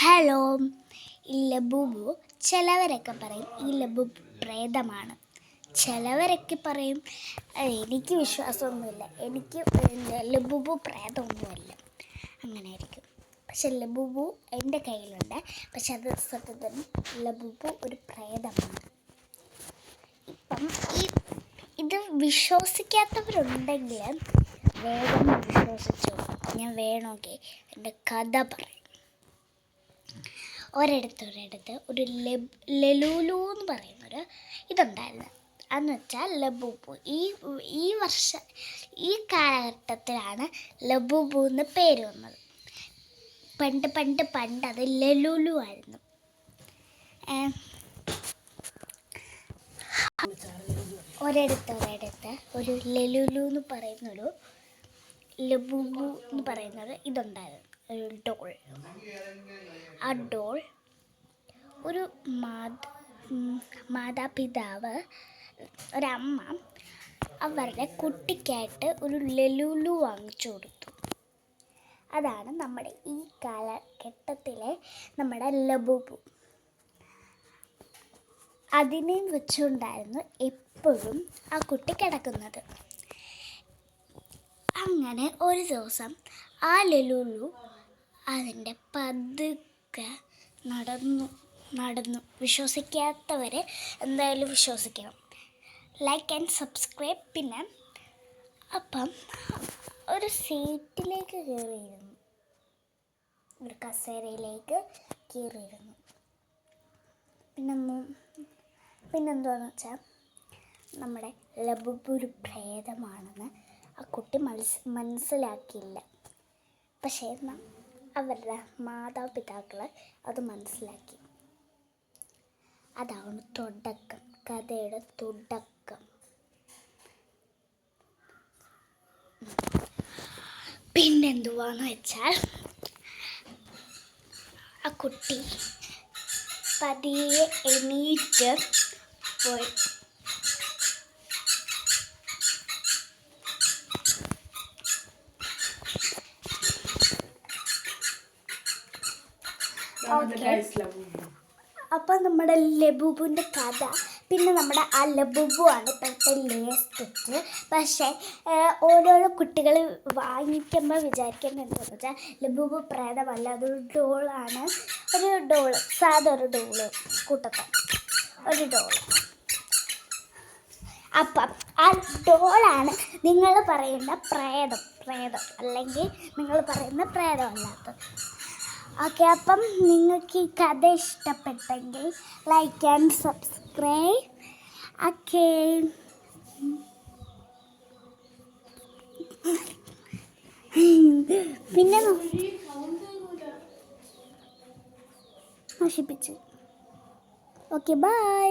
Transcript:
Hello. ഈ Labubu ചിലവരൊക്കെ പറയും ഈ ലബൂബു പ്രേതമാണ്, ചിലവരൊക്കെ പറയും എനിക്ക് വിശ്വാസമൊന്നുമില്ല, എനിക്ക് ലബൂബു പ്രേതമൊന്നുമല്ല, അങ്ങനെ ആയിരിക്കും. പക്ഷെ ലബൂബു എൻ്റെ കയ്യിലുണ്ട്. പക്ഷെ അത് സത്യത്തിൽ ലബൂബു ഒരു പ്രേതമാണ്. ഇപ്പം ഇത് വിശ്വസിക്കാത്തവരുണ്ടെങ്കിൽ വേഗം വിശ്വസിച്ചു. ഞാൻ വേണമെങ്കിൽ എൻ്റെ കഥ പറയും. ഒരിടത്ത് ഒരു ലലൂലു എന്ന് പറയുന്നൊരു ഇതുണ്ടായിരുന്നു. അതെന്ന് വെച്ചാൽ ലബൂബു ഈ കാലഘട്ടത്തിലാണ് ലബൂബു എന്ന് പേര് വന്നത്. പണ്ട് അത് ലലൂലു ആയിരുന്നു. ഒരിടത്ത് ഒരു ലലൂലു എന്ന് പറയുന്നൊരു ലബൂബു എന്ന് പറയുന്നൊരു ഇതുണ്ടായിരുന്നു, ഒരു ഡോൾ. ആ ഡോൾ ഒരു മാതാപിതാവ്, ഒരമ്മ അവരുടെ കുട്ടിക്കായിട്ട് ഒരു ലലൂലു വാങ്ങിച്ചു കൊടുത്തു. അതാണ് നമ്മുടെ ഈ കാലഘട്ടത്തിലെ നമ്മുടെ ലബൂബു. അതിനെ വെച്ചുകൊണ്ടായിരുന്നു എപ്പോഴും ആ കുട്ടി കിടക്കുന്നത്. അങ്ങനെ ഒരു ദിവസം ആ ലലൂലു അതിൻ്റെ പതുക്കെ നടന്നു. വിശ്വസിക്കാത്തവർ എന്തായാലും വിശ്വസിക്കണം. Like and subscribe. പിന്നെ അപ്പം ഒരു സീറ്റിലേക്ക് കയറിയിരുന്നു, ഒരു കസേരയിലേക്ക് കയറിയിരുന്നു. പിന്നെന്താണെന്ന് വെച്ചാൽ നമ്മുടെ ലബൂബു ഒരു പ്രേതമാണെന്ന് ആ കുട്ടി മനസ്സിലാക്കിയില്ല. പക്ഷേ അവരുടെ മാതാപിതാക്കൾ അത് മനസ്സിലാക്കി. അതാണ് തുടക്കം, കഥയുടെ തുടക്കം. പിന്നെന്തുവാന്ന് വെച്ചാൽ ആ കുട്ടി പതിയെ എണീറ്റ് പോയി. അപ്പം നമ്മുടെ ലബൂബുവിൻ്റെ കഥ. പിന്നെ നമ്മുടെ ആ ലബൂബു ആണ് ഇപ്പോഴത്തെ ലേസ്റ്റ്. പക്ഷേ ഓരോരോ കുട്ടികൾ വാങ്ങിക്കുമ്പോൾ വിചാരിക്കേണ്ടത് എന്താണെന്ന് വെച്ചാൽ ലബൂബു പ്രേതമല്ല, അതൊരു ഡോളാണ്. ഒരു ഡോള്, സാധാരണ ഡോള് കൂട്ടത്തെ ഒരു ഡോള്. അപ്പം ആ ഡോളാണ് നിങ്ങൾ പറയുന്ന പ്രേതം അല്ലെങ്കിൽ നിങ്ങൾ പറയുന്ന പ്രേതമല്ലാത്തത്. ഓക്കെ, അപ്പം നിങ്ങൾക്ക് ഈ കഥ ഇഷ്ടപ്പെട്ടെങ്കിൽ ലൈക്ക് ആൻഡ് സബ്സ്ക്രൈബ്. ഓക്കെ, പിന്നെ നശിപ്പിച്ച്. Okay, by.